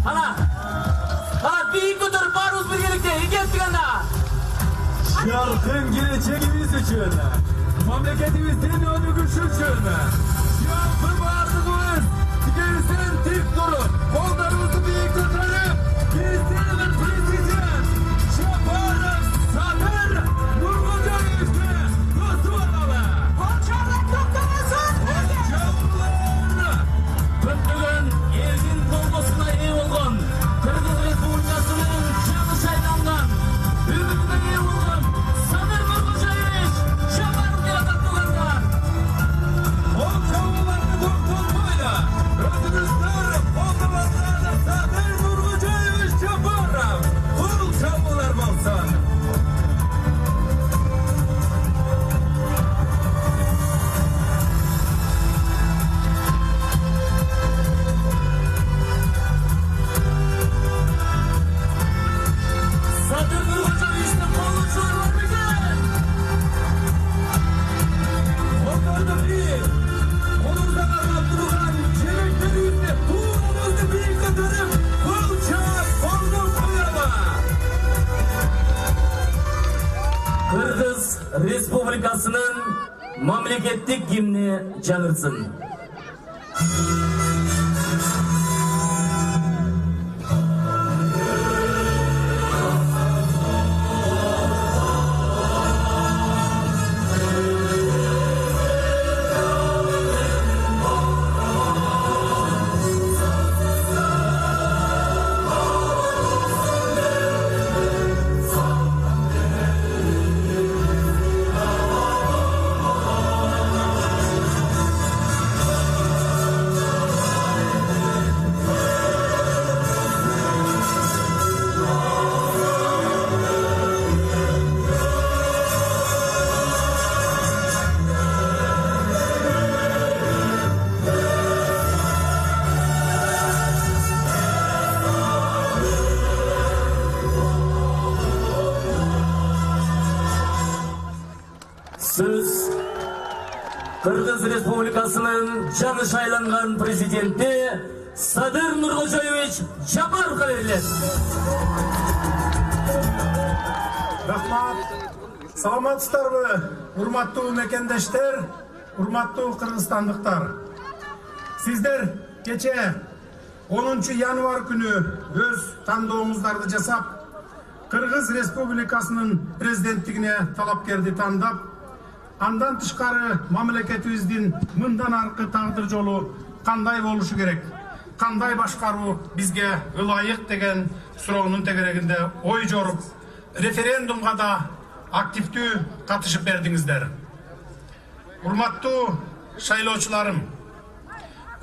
Ana büyük götürüp varız birlikte. İget anda. Şarkın geleceğimiz için, memleketimizin önügüsü için, şarkı vardığımız, gelsin dik durun, kollarımızı büyük tutarıp, bizlerin prezident, Şaparım Sadır Nurgül'ü dostu olalı. Hoşçakalın doktorumuzun. Hoşçakalın. Bugün elin kolgosuna iyi olgun. Kırgız Respublikası'nın canı saylangan. Ümidine iyi olgun. Sadır Nurgül'ü Şaparım yatak bulanlar. Hoşçakalın doktoruyla, özünüzler, olmalarla Sadır Nurgül'ü Şaparım. Hoşçakalın olsun. Sadır Nurgül'ü işte kolluçlar var mıdır? Onlarda bir, onurdan arap duran çeliklerimizde tuğlamızda bir kadarım kılçak kolunu koyama. Kırgız Respublikası'nın memleketlik himni çağırsın. Söz Kırgız Respublikası'nın canı şaylangan prezidenti Sadır Nurgül'ü Şaparov'a verilir. Rahmat. Salamatçılarımı, hurmatlı mekendeşler, hurmatlı Kırgızstanlıklar. Sizler geçe 10. yanvar günü öz tanıdığımızları jasap, Kırgız Respublikası'nın prezidentliğine talapkerdi tandap, andan tışkarı mamleketimizin mından arkı tağdır jolu kanday boluşu gerek, kanday başkaru bizge ılayık degen suroğunun tegereginde oy jorup, referendumga da aktifti katışıp berdingizler. Hurmatlı şaylooçularım,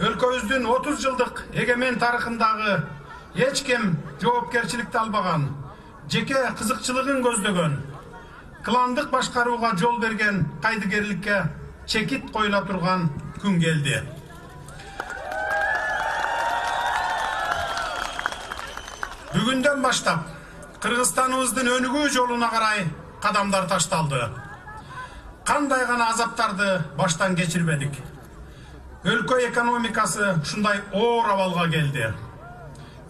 өлкөбүздүн 30 жылдык эгемен тарыхындагы эч ким жоопкерчиликти албаган, жеке кызыкчылыгын көздөгөн, кландык башкарууга жол берген кайдыгерликке чекит коюла турган күн келди. Бүгүндөн баштап Кыргызстаныбыздын өнүгүү жолуна карай кадамдар ташталды. Кандай гана азаптарды баштан кечирбедик. Өлкө экономикасы шундай оор абалга келди.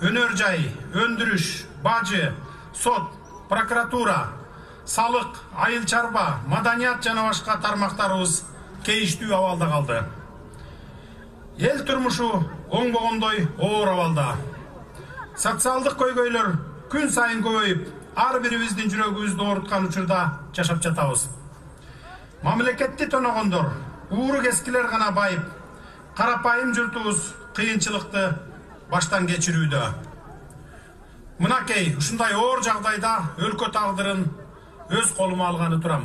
Өнөр жай, өндүрүш, бажы, сот, прокуратура, салык, айыл чарба, маданият жана башка тармактарыбыз кейиштүү абалда калды. Эл турмушу оңбогондой оор абалда. Социалдык көйгөйлөр күн сайын көбөйүп, ар бирибиздин жүрөгүбүздү ооруткан учурда жашап жатабыз. Мамлекетти тоногондор, ууру кескилер гана байып, карапайым журтубуз кыйынчылыкты баштан кечирүүдө. Мынакей ушундай оор жагдайда өлкө тагдырын өз колума алганы турам.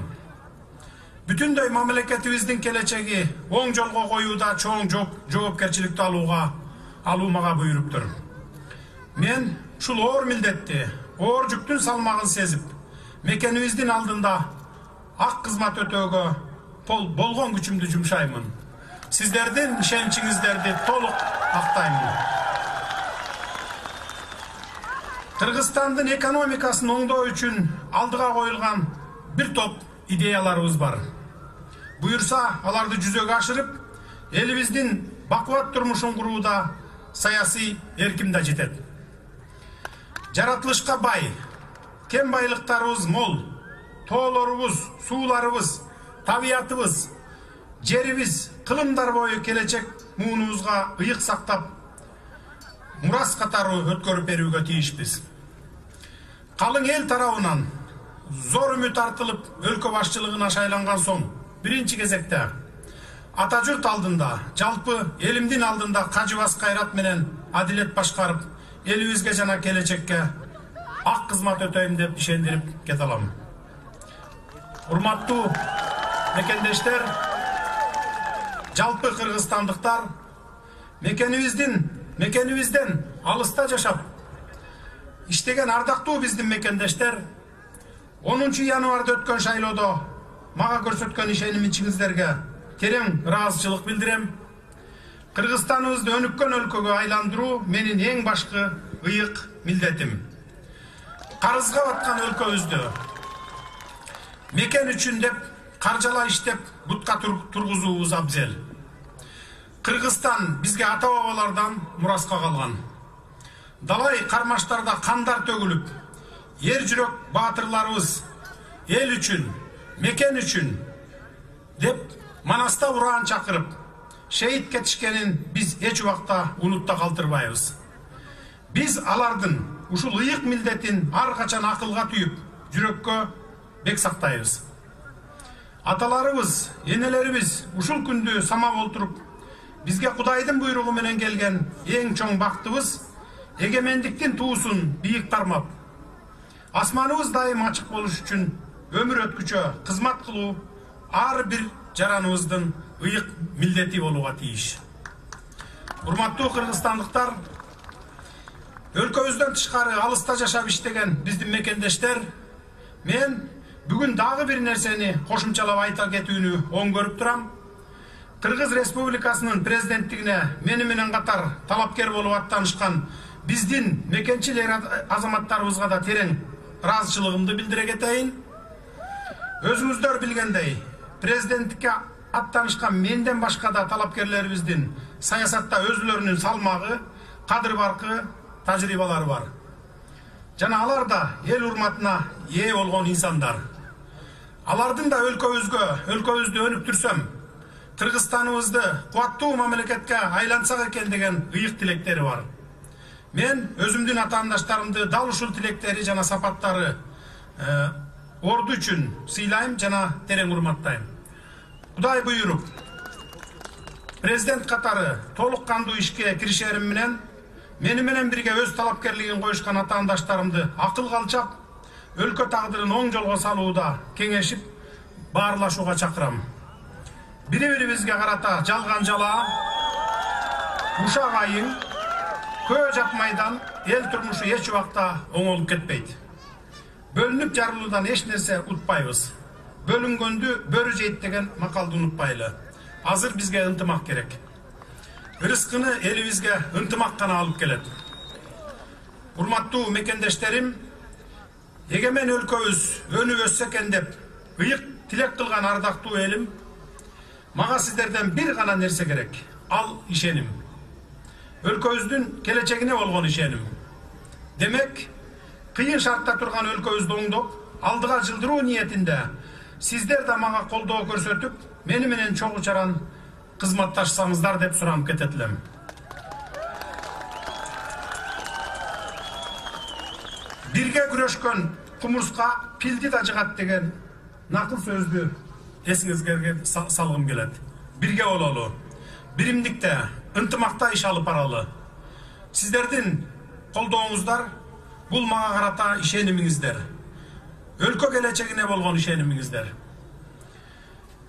Бүтүндөй мамлекетибиздин келечеги оң жолго коюуда чоң жоопкерчиликти алуумага буйруптур. Мен ушул оор милдетти, оор жүктүн салмагын сезип, мекенибиздин алдында ак кызмат өтөөгө болгон күчүмдү жумшаймын. Сиздердин ишеничиңиздерди толук актаймын. Кыргызстандын экономикасын оңдоо үчүн алдыга коюлган бир топ идеяларыбыз бар. Буюрса, аларды жүзөгө ашырып, элибиздин бакубат турмушун курууда саясий эрким да жетет. Жаратылышка бай, кен байлыктарыбыз мол, тоолорубуз, сууларыбыз, табиятыбыз, жерибиз кылымдар бою келечек муунубузга ыйык сактап, мурас катары өткөрүп берүүгө тийишпиз. Калың эл тарабынан зор үмүт артылып, өлкө башчылыгына шайланган соң, биринчи кезекте ата журт алдында, жалпы элимдин алдында кажыбас кайрат менен адилет башкарып, элибизге жана келечекке ак кызмат өтөйм деп ишендирип кете алам. Урматтуу мекендештер, жалпы кыргызстандыктар, мекенибизден алыста жашап иштеген ардактуу биздин мекендештер, 10 январда өткөн шайлоодо мага көрсөткөн ишенимиңиздерге терең ыраазычылык билдирем. Кыргызстаныбызды өнүккөн өлкөгө айландыруу менин эң башкы ыйык милдетим. Карызга баткан өлкөбүздү мекен үчүн деп каржала иштеп бутка тургузуубуз абзел. Кыргызстан бизге ата бабалардан мураска калган. Далай кармаштарда кандар төгүлүп, ер жүрөк баатырларыбыз эл үчүн, мекен үчүн деп манаста ураан чакырып, шейит кетишкенин биз эч убакта унутта калтырбайбыз. Биз алардын ушул ыйык милдетин ар качан акылга түйүп, жүрөккө бек сактайбыз. Аталарыбыз, энелерибиз ушул күндү самап олтуруп, бизге Кудайдын буйругу менен келген эң чоң бактыбыз эгемендиктин туусун бийик тармап, асманыбыз дайым ачык болуш үчүн өмүр өткүчө кызмат кылуу ар бир жараныбыздын ыйык милдети болууга тийиш. Урматтуу кыргызстандыктар, өлкөбүздөн тышкары алыста жашап иштеген биздин мекендештер, мен бүгүн дагы бир нерсени кошумчалап айта кетүүнү оң көрүп турам. Кыргыз Республикасынын президенттигине мени менен катар талапкер болуп аттанышкан биздин мекенчил азаматтарыбызга да терең ыраазычылыгымды билдире кетейин. Өзүңүздөр билгендей, президенттикке аттанышкан менден башка да талапкерлерибиздин саясатта өзүлөрүнүн салмагы, кадыр баркы, тажрыйбалары бар. Жана алар да эл урматына ээ болгон инсандар. Алардын да өлкөбүздү өнүктүрсөм, Кыргызстаныбызды кубаттуу мамлекетке айлансак экен деген ыйык тилектери бар. Мен өзүмдүн атаандаштарымды дал ушул тилектери жана сапаттары орду үчүн сыйлайм жана терең урматтайм. Кудай буйруп, президент катары толук кандуу ишке киришерим менен, мени менен бирге өз талапкерлигин коюшкан атаандаштарымды акылга алчап, өлкө тагдырын оң жолго салууда кеңешип, баарлашууга чакырам. Бири-бирибизге карата жалган жалаа, ушак айың, көө жапмайдан эл турмушу эч убакта оңолуп кетпейт. Бөлүнүп жарылуудан эч нерсе утпайбыз. Бөлүнгөндү бөрү жейт деген макалды унутпайлы. Азыр бизге ынтымак керек. Рызкыны элибизге ынтымак гана алып келет. Урматтуу мекендештерим, эгемен өлкөбүз өнүп өссө экен деп ыйык тилек кылган ардактуу элим, мага сиздерден бир гана нерсе керек. Ал ишеним. Өлкөбүздүн келечегине болгон ишеним. Демек, кыйын шартта турган өлкөбүздү оңдоп, алдыга жылдыруу ниетинде сиздер да мага колдоо көрсөтүп, мени менен чогуу чаран кызматташсаңыздар деп сурам кететилем. Бирге күрөшкөн кумурска пилди да жыгат деген накыл сөздү эсиңизге салгым келет. Бирге бололу, биримдикте, ынтымакта иш алып баралы. Сиздердин колдооңуздар бул мага карата ишенимиңиздер. Өлкө келечегине болгон ишенимиңиздер.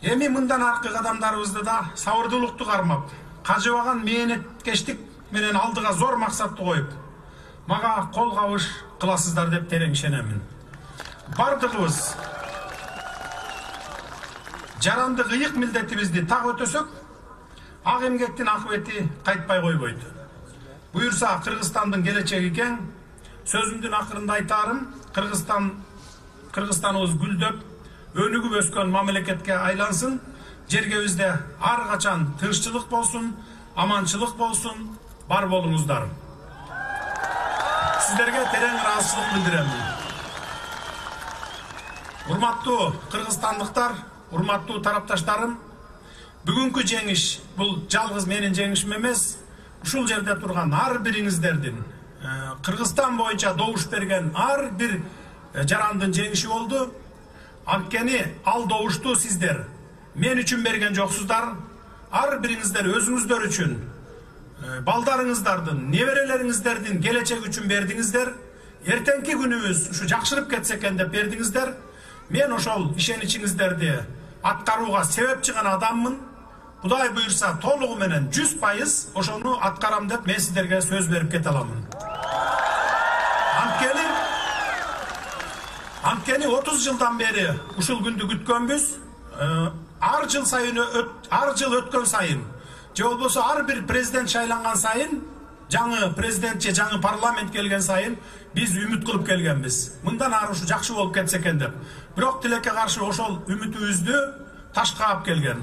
Эми мындан аркы кадамдарыбызды да сабырдуулукту кармап, кажыбаган мээнеткештик менен алдыга зор максатты коюп, мага кол кабыш кыласыздар деп терең ишенемин. Бардыгыбыз жарандык ыйык милдетибизди так өтөсөк, ак эмгектин акыбети кайтпай койбойт. Буюрса Кыргызстандын келечеги кең. Сөзүмдүн акырында айтарым, Кыргызстаныбыз гүлдөп, өнүгүп өскөн мамлекетке айлансын, жергебизде ар качан тынччылык болсун, аманчылык болсун, бар болуңуздар. Sizlerge tereң ыраазычылык билдирем. Урматтуу кыргызстандыктар, урматтуу тарапташтарым, бүгүнкү жеңиш бул жалгыз менин жеңишим эмес, ушул жерде турган ар бириңиздердин Кыргызстан боюнча добуш берген ар бир жарандын жеңиши болду. Анткени ал добушту сиздер мен үчүн берген жоксуздар, ар бириңиздер өзүңүздөр үчүн, балдарыңыздардын, неберелериңиздердин келечеги үчүн бердиңиздер. Эртеңки күнүбүз ушу жакшырып кетсе экен деп бердиңиздер. Мен ошол ишеничиңиздерди аткарууга себепчи гана адаммын. Кудай буйрса толугу менен 100% ошону аткарам деп мен сиздерге сөз берип кете аламын. Анткени 30 жылдан бери ушул күндү күткөнбүз. Ар жыл өткөн сайын, же болбосо ар бир президент шайланган сайын, жаңы президент же жаңы парламент келген сайын биз үмүт кылып келгенбиз. Мындан ары ушу жакшы болуп кетсе экен деп. Бирок тилекке каршы ошол үмүтүбүздү ташка алып келген.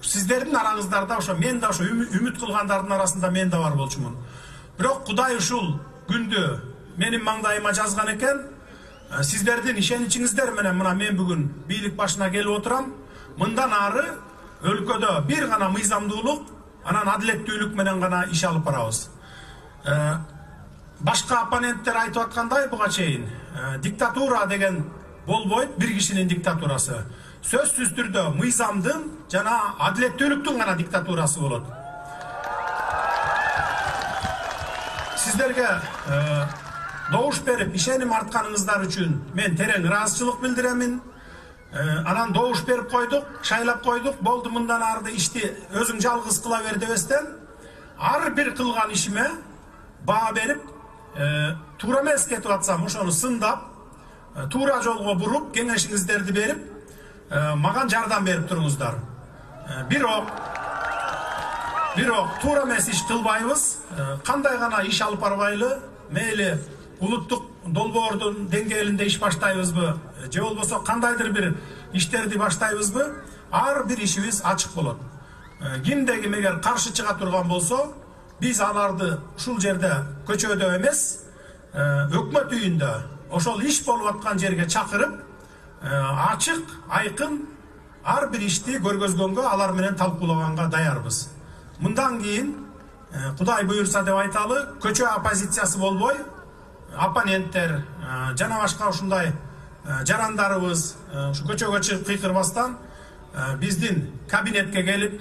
Сиздердин араңыздарда ошо мен да ошо үмүт кылгандардын арасында мен да бар болчумун. Бирок Кудай ушул күндү менин маңдайыма жазган экен. Сиздердин ишеничиңиздер менен мына мен бүгүн бийлик башына келип отурам. Мындан ары өлкөдө бир гана мыйзамдуулук, анан адилеттүүлүк менен гана иш алып барабыз. Башка оппоненттер айтып аткандай буга чейин диктатура деген болбойт, бир кишинин диктатурасы. Сөзсүз түрдө мыйзамдын жана адилеттүүлүктүн гана диктатурасы болот. Сиздерге добуш берип ишеним артканыңыздар үчүн мен терең ыраазычылык билдиремин. Анан добуш берип койдук, шайлап койдук, болду мындан арды ишти өзүң жалгыз кыла бер дебестен, ар бир кылган ишиме баа берип, туура эмес кетип атсам ошону сындап, туура жолго буруп, кеңешиңиздерди берип, маған жардам берип туруңуздар. Бирок туура эмес иш кылбайбыз, кандай гана иш алып барбайлы, мейли улуттук долбоордун деңгээлинде иш баштайбызбы, же болбосо кандайдыр бир иштерди баштайбызбы, ар бир ишибиз ачык болот. Кимдеги эгер каршы чыга турган болсо, биз аларды ушул жерде көчөдө эмес, өкмөт үйүндө ошол иш болуп аткан жерге чакырып, ачык, айкын ар бир ишти көргөзгөнгө, алар менен талкуулаганга даярбыз. Мындан кийин Кудай буйрса деп айталы, көчө оппозициясы болбой, оппоненттер жана башка ушундай жарандарыбыз ушу көчөгө чыгып кыйкырбастан биздин кабинетке келип,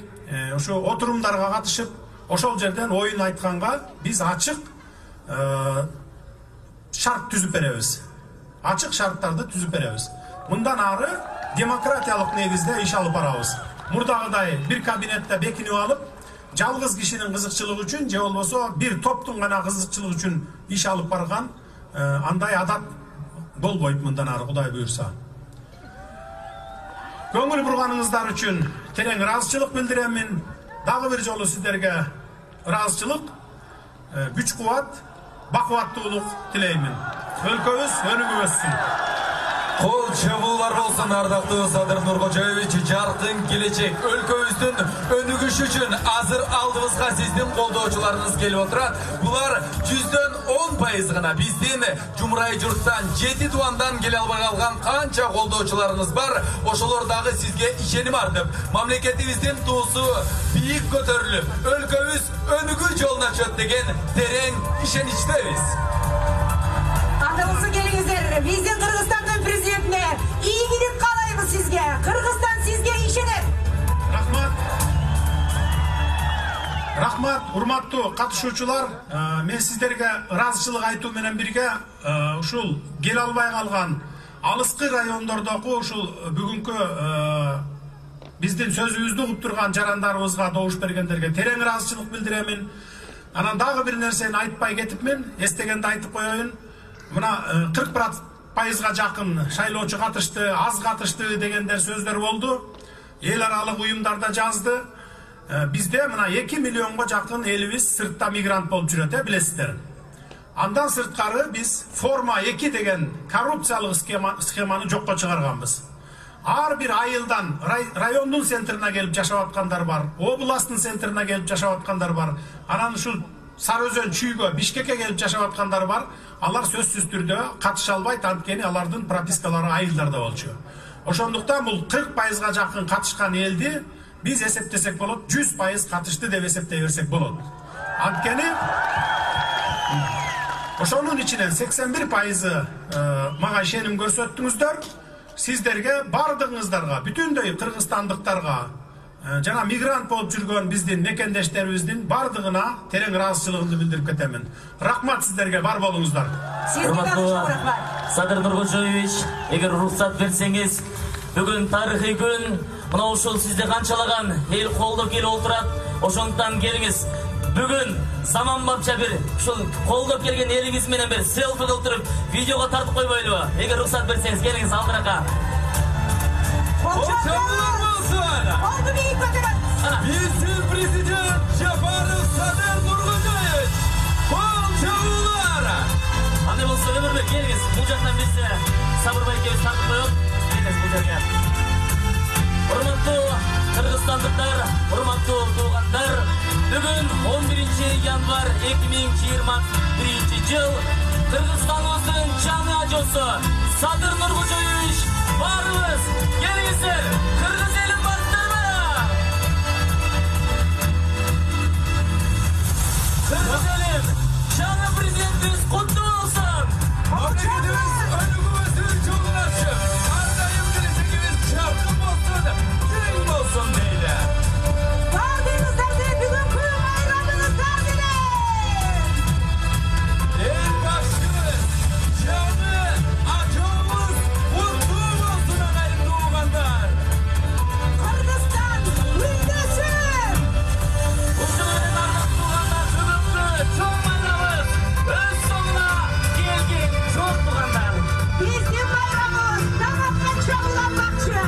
ошо отурумдарга катышып, ошол жерден оюн айтканга биз ачык шарт түзүп беребиз. Ачык шарттарды түзүп беребиз. Мындан ары демократиялык негизде иш алып барабыз. Мурдагыдай бир кабинетте бекинип алып, жалгыз кишинин кызыкчылыгы үчүн же болбосо бир топтун гана кызыкчылыгы үчүн иш алып барган андай адат болбойт мындан ары Кудай буйрса. Көңүл бурганыңыздар үчүн терең ыраазычылык билдиремин. Дагы бир жолу сиздерге ыраазычылык, күч-кубат, бакубаттуулук тилеймин. Өлкөбүз өнүгүп өссүн. Кол чабуулар болсун, ардактуу Садыр Нуркожоевич. Жаркын келечек өлкөбүздүн өнүгүшү үчүн азыр алдыбызга сиздин колдоочуларыңыз келип отурат. Булар 110% гана биздин Жумурай журттан, 7 тубандан келе албай калган канча колдоочуларыңыз бар. Ошолор дагы сизге ишеним артып, мамлекетибиздин туусу бийик көтөрүлүп, өлкөбүз өнүгүү жолуна чөт деген терең ишеничтебиз. Кандыбызы келиңиздер, биздин Кыргызстандын президентине ийгилик каалайбыз сизге. Кыргызстан сизге ишенет. Рахмат, урматтуу катышуучулар. Мен сиздерге ыраазычылык айтуу менен бирге ушул келе албай калган алыскы райондордогу ушул бүгүнкү биздин сөзүбүздү угуп турган жарандарыбызга добуш бергендерге терең ыраазычылык билдиремин. Анан дагы бир нерсени айтпай кетипмин, эстегенде айтып коеюн. Мына 40%га жакын шайлоочу катышты, аз катышты дегендер сөздөр болду. Эл аралык уюмдарда жазды. Бизде мына 2 миллионго жакын элибиз сыртта мигрант болуп жүрөт, билесиздер. Андан сырткары биз форма 2 деген коррупциялык схеманы жокко чыгарганбыз. Ар бир айылдан райондун центрине келип жашап аткандар бар, областтын центрине келип жашап аткандар бар. Анан ушул Sarıözөн, Чүйгө, Бишкекке келип жашап аткандар бар. Алар сөзсүз түрдө катыша албайт, анткени алардын пропискалары айылдарда болчу. Ошондуктан бул 40%га жакын катышкан элди биз эсептесек болот, 100% катышты деп эсептей берсек болот. Анткени ошонун ичинен 81% мага ишеним көрсөттүңүздөр. Сиздерге бардыгыңыздарга, бүтүндөй кыргызстандыктарга жана мигрант болуп жүргөн биздин мекендештерибиздин бардыгына терең ыраазычылыгымды билдирип кетемин. Рахмат сиздерге, бар болуңуздар. Садыр Нуркожоевич, эгер уруксат берсеңиз, бүгүн тарыхый күн, мына ушул сизди канчалаган эл колдоп келип отурат, ошондуктан келиңиз. Бүгүн заманбапча бир ушул колдоп келген элиңиз менен бир селфи кылдырып, видеого тартып койбойлубу? Эгер уруксат берсеңиз, келиңиз алдырака. Вице-президент Жапаров Садыр Нуркожоевич, кол чабуулар. Андай болсо өмүрбек, келиңиз. Бул жактан бизде Сабырбай экөөбүз тартып коёт. Келиңиз бул жерге. Урматтуу кыргызстандыктар, урматтуу туугандар, бүгүн 11 январь 2021 жыл Кыргызстаныбыздын жаны ажоосу Садыр Нуркожоевич барыбыз келиңиздер. Кыргыз элин барсыздарбы? Кыргыз элин жаңы президентибиз куттуу болсун. Мамлекетибиз өнүгүүбүздүн жолун ачып, ар дайым келечегибиз жаркын болсун, тең болсун дейли. Бардыгыңыздарды бүгүнкү байрамыңыздар менен. Эл башчыбыз, жаңы ажообуз куттуу болсун, агайын туугандар. Кыргызстан үндөсүн. Ушул менен ардактуу туугандар, бүгүнкү чоң байрамыбыз өз соңуна келген. Жок туугандар. Биздин байрамыбыз даватка чоңуланмакчы.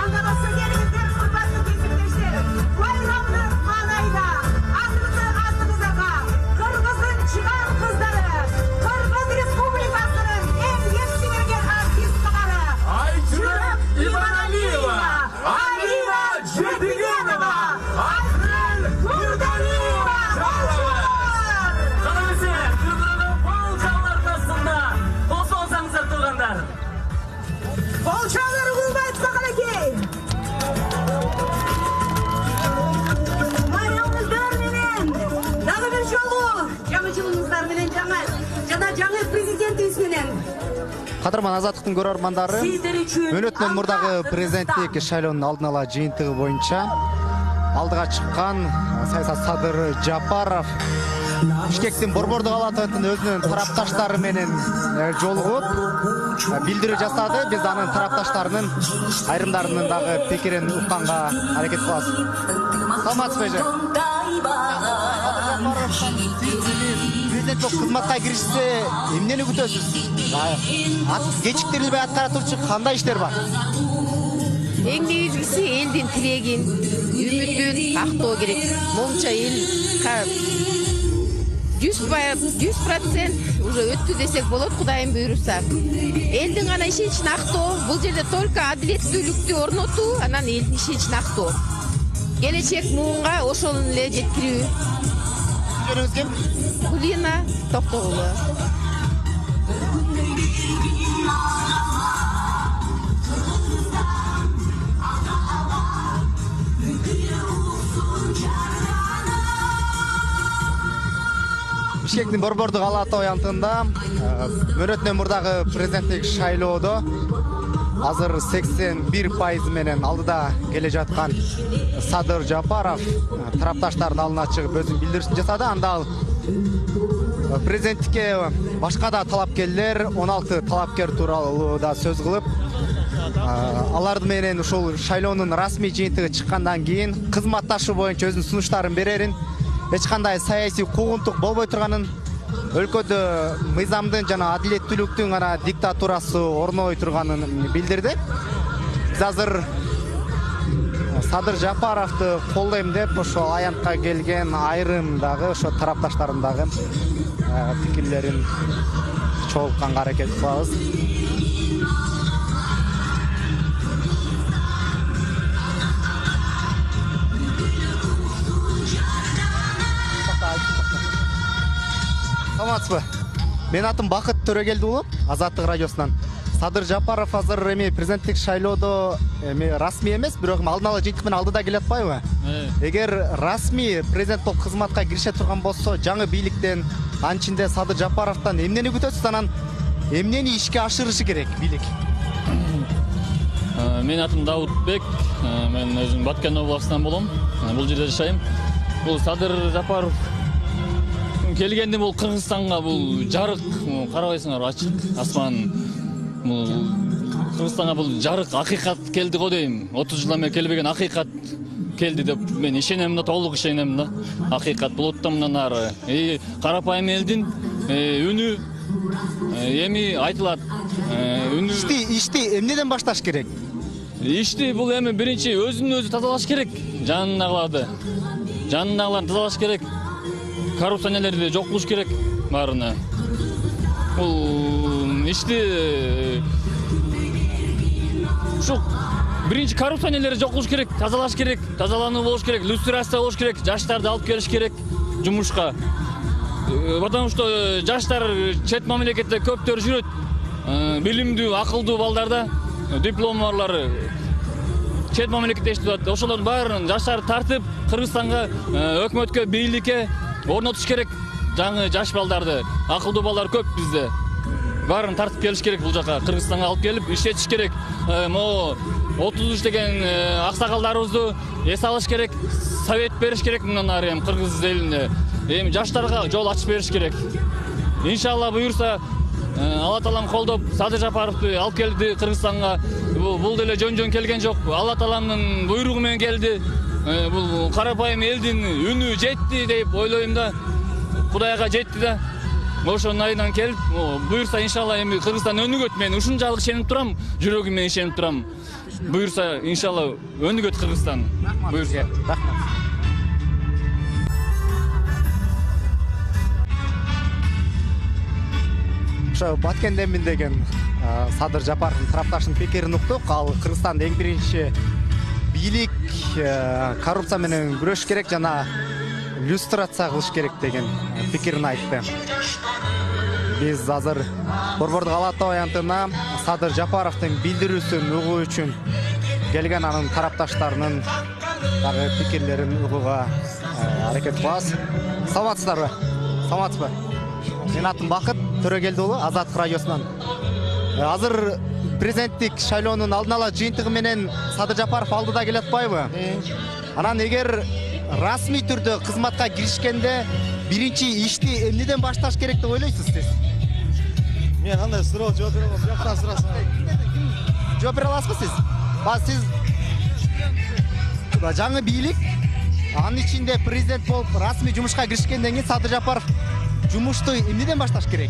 Анда болсо келиңиздер, курматтуу кезиктештер. Байрамдын маанайда астыңызга Кыргыздын чыгар кыздары, Кыргыз Республикасынын эң ес сіңірген артисткалары Айжүрек Иманалиева, Алина Жетигенова, Айгүл Нургалиева. Кана эмесе, түркүнөн кол чабуулардын астында косо алсаңыздар туугандар. Кол чабуулары кулбайт бакалекей. Байрамыңыздар менен дагы бир жолу жаңы жылыңыздар менен жана жаңы президентибиз менен Кадырман Азаттыктын көрөрмандары, сиздер үчүн өнөтүнөн мурдагы президенттик шайлоонун алдын ала жыйынтыгы боюнча алдыга чыккан саясат Садыр Жапаров Бишкектин Борбордук алатынын өзүнүн тарапташтары менен жолугуп билдирүү жасады. Биз анын тарапташтарынын айрымдарынын дагы пикирин укканга аракет кылабыз. Саламатсызбы эже? Президент болуп кызматка киришсе эмнени күтөсүз? Кечиктирилбей аткара турчу кандай иштер бар? Эң негизгиси элдин тилегин, үмүтүн актоо керек. Монча эл 100% уже өттү десек болот, Кудайым буйруса. Элдин гана ишеничин актоо, бул жерде только адилеттүүлүктү орнотуу, анан элдин ишеничин актоо. Келечек муунга ошонун эле жеткирүү. Жөнүңүз ким? Гулина Токтогулова. Бишкектин Борбордук алааты аянтында өнөтүнөн мурдагы президенттик шайлоодо азыр 81% менен алдыда келе жаткан Садыр Жапаров тарапташтардын алдына чыгып өзүнүн билдирүүсүн жасады. Анда ал президенттикке башка да талапкерлер 16 талапкер тууралуу да сөз кылып, аларды менен ушул шайлоонун расмий жыйынтыгы чыккандан кийин кызматташуу боюнча өзүнүн сунуштарын берерин, эч кандай саясий куугунтук болбой турганын, өлкөдө мыйзамдын жана адилеттүүлүктүн гана диктатурасы орнобой турганын билдирди. Биз азыр Садыр Жапаровду колдойм деп ошо аянтка келген айрым дагы ошо тарапташтардын дагы пикирлерин чогултканга аракет кылабыз. саламатсызбы? Мен атым Бакыт Төрөгелди уулу, Азаттык радиосунан. Садыр Жапаров азыр эми президенттик шайлоодо расмий эмес, бирок алдын ала жыйынтык менен алдыда келе атпайбы? Эгер расмий президент болуп кызматка кирише турган болсо, жаңы бийликтен, анын ичинде Садыр Жапаровдон эмнени күтөсүз, анан эмнени ишке ашырышы керек бийлик? Мен атым Даутбек, мен өзүм Баткен областынан болом. Бул жерде жашайм. Бул Садыр Жапаров келгенде бул Кыргызстанга бул жарык, карабайсыңар, ачык асман. Бул Кыргызстанга бул жарык акыйкат келди го дейм. 30 жылдан бери келбеген акыйкат келди деп мен ишенем да, толук ишенем да. Акыйкат булуттан мындан ары. Карапайым элдин үнү эми айтылат. Ишти эмнеден башташ керек? Ишти бул эми биринчи өзүн өзү тазалаш керек. Жанындагыларды тазалаш керек. Коррупционерлерди жок кылыш керек баарына. Бул ишти ушу биринчи коррупционерлерди жок кылыш керек, тазалаш керек, тазалануу болуш керек, люстрация болуш керек, жаштарды алып келиш керек жумушка. Потому что жаштар чет мамлекетте көптөр жүрөт. Билимдүү, акылдуу балдарда диплом барлары чет мамлекетте иштеп, ошолордун баарын жаштарды тартып Кыргызстанга өкмөткө, бийликке орнотуш керек. Жаңы жаш балдарды, акылдуу балдар көп бизде. Баарын тартып келиш керек бул жака, Кыргызстанга алып келип иштетиш керек. Могу 33 деген аксакалдарыбызды эс алыш керек, совет бериш керек мындан ары эми Кыргыз элине. Эми жаштарга жол ачып бериш керек. Иншалла буюрса Алла Таалам колдоп Садыр Жапаровду алып келди Кыргызстанга. Бул деле жөн келген жок. Алла Тааламдын буйругу менен келди. Бул карапайым элдин үнү жетти деп ойлойм да. Кудайга жетти да. Ошонун айынан келип, буюрса иншалла эми Кыргызстан өнүгөт. Мен ушунчалык ишенип турам, жүрөгүм менен ишенип турам. Буюрса иншалла өнүгөт Кыргызстан. Буюрса. Баткенден деген Садыр Жапаровдун тарапташынын пикирин уктук. Ал Кыргызстанда эң биринчи бийлик коррупция менен күрөш керек жана люстрация кылыш керек деген пикирин айтты. Биз азыр Борбордук Ала Тоо аянтына Садыр Жапаровдун билдирүүсүн угуу үчүн келген анын тарапташтарынын дагы пикирлерин угууга аракет кылабыз. Саламатсыздарбы? Саламатсызбы? Мен атым Бакыт Төрөгелди уулу, Азаттык радиосунан. Азыр президенттик шайлоонун алдын ала жыйынтыгы менен Садыр Жапаров алдыда келе атпайбы? Анан эгер расмий түрдө кызматка киришкенде биринчи ишти эмнеден башташ керек деп ойлойсуз сиз? Мен кандай суроо жооп бере алам? Жактан сурасаң. Жооп бере аласызбы сиз? Сиз жаңы бийлик, анын ичинде президент болуп расмий жумушка киришкенден кийин Садыр Жапаров жумушту эмнеден башташ керек?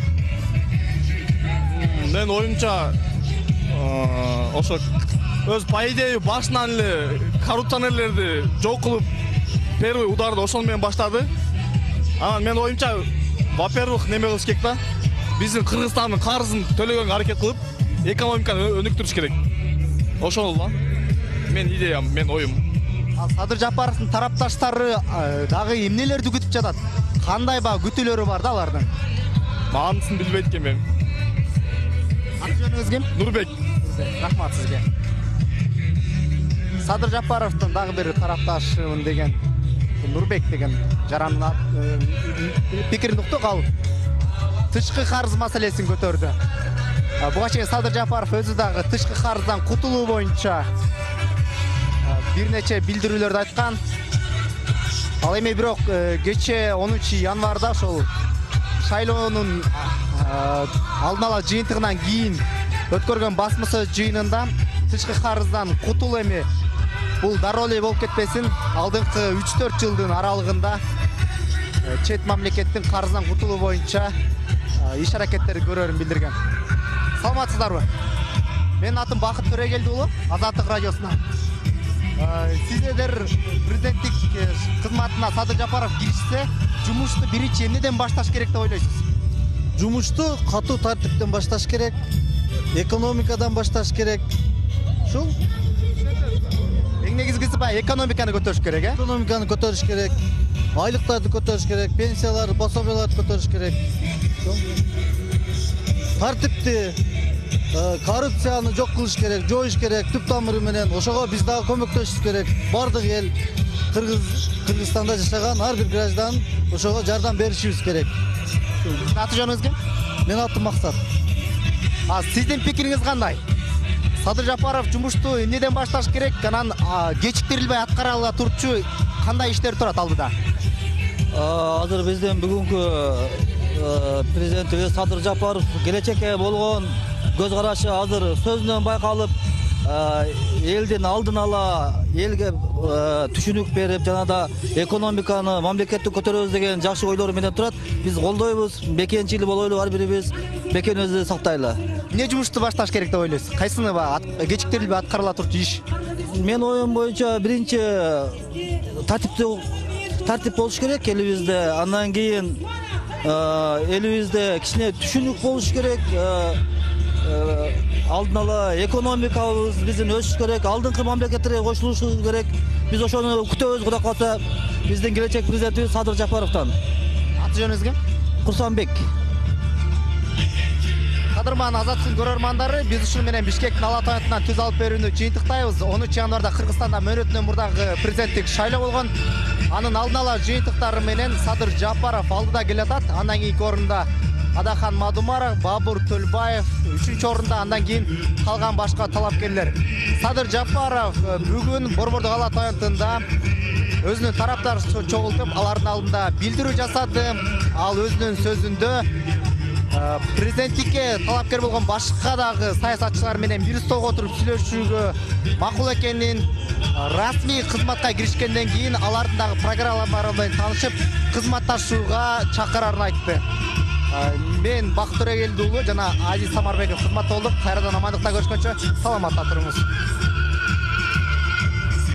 Мен оюмча ошо өз по идее башынан эле коррупционерлерди жок кылып первый ударды ошол менен баштады. Анан мен оюмча во-первых неме кылыш керек да, биздин Кыргызстандын карызын төлөгөнгө аракет кылып экономиканы өнүктүрүш керек. Ошол да мен идеям, мен оюм. Ал Садыр Жапаровдун тарапташтары дагы эмнелерди күтүп жатат? Кандай күтүүлөрү бар да алардын? Маанысын билбейт экен мен. Аты жөнүңүз ким? Нурбек. Рахмат сизге. Садыр Жапаровдун дагы бир тарапташымын деген Нурбек деген жаранын пикирин уктук. Ал тышкы карыз маселесин көтөрдү. Буга чейин Садыр Жапаров өзү дагы тышкы карыздан кутулуу боюнча бир нече билдирүүлөрдү айткан. Ал эми бирок кече 10 январда ошол шайлоонун алдын ала жыйынтыгынан кийин өткөргөн басма сөз жыйынында тышкы карыздан кутул эми бул дароо эле болуп кетпесин, алдыңкы 3-4 жылдын аралыгында чет мамлекеттин карыздан кутулуу боюнча иш аракеттери көрөрүн билдирген. Саламатсыздарбы? Менин атым Бакыт Төрөгелди уулу, Азаттык радиосунан. Сиздер президенттик кызматына Садыр Жапаров киришсе, жумушту биринчи эмнеден башташ керек деп ойлойсуз? Жумушту катуу тартиптен башташ керек, экономикадан башташ керек. Ушул Эң негизгиси баягы экономиканы көтөрүш керек, э? Экономиканы көтөрүш керек, айлыктарды көтөрүш керек, пенсияларды, пособияларды көтөрүш керек. Тартипти, коррупцияны жок кылыш керек, жоюш керек, түп тамыры менен. Ошого биз дагы көмөктөшүш керек. Бардык эл Кыргызстанда жашаган ар бир граждан ошого жардам беришибиз керек. Аты жөнүңүз ким? Менин атым Максат. Сиздин пикириңиз кандай? Садыр Жапаров жумушту эмнеден башташ керек? Анан кечиктирилбей аткарыла турчу кандай иштер турат алдыда? Азыр биздин бүгүнкү президентибиз Садыр Жапаров келечекке болгон көз карашы азыр сөзүнөн байкалып, элдин алдын ала элге түшүнүк берип, жана да экономиканы, мамлекетти көтөрөбүз деген жакшы ойлор менен турат. Биз колдойбуз, бекенчил болойлу, ар бирибиз бекенибизди сактайлы. Эмне жумушту башташ керек деп ойлойсуз? Кайсыны кечиктирилбей аткарыла турчу иш? Мен оюм боюнча биринчи тартип болуш керек элибизде. Андан кийин элибизде кичине түшүнүк болуш керек. Алдын ала экономикабыз биздин өсүш керек, алдыңкы мамлекеттерге кошулушубуз керек. Биз ошону күтөбүз, Кудай кааласа, биздин келечек президентибиз Садыр Жапаровдон. Аты жөнүңүз ким? Курсанбек. Кадырман Азаттыктын көрөрмандары, биз ушуну менен Бишкектин ала таянтынан түз алып берүүнү жыйынтыктайбыз. 10 январда Кыргызстанда мөөнөтүнөн мурдагы президенттик шайлоо болгон. Анын алдын ала жыйынтыктары менен Садыр Жапаров алдыда келатат. Андан кийинки орунда Адахан Мадумаров, Бабур Төлбаев, 3-чү орунда, андан кийин калган башка талапкерлер. Садыр Жапаров бүгүн Борбордук ала таянтында өзүнүн тараптарын чогултуп, алардын алдында билдирүү жасады. Ал өзүнүн сөзүндө президенттикке талапкер болгон башка дагы саясатчылар менен бир столго отуруп сүйлөшүүгө макул экенин, расмий кызматка киришкенден кийин алардын дагы программалары менен таанышып, кызматташууга чакырарын айтты. Мен Бактырегелди уулу жана Азиз Самарбеков кызматта болдук. Кайрадан амандыкта көрүшкөнчө саламатта туруңуз.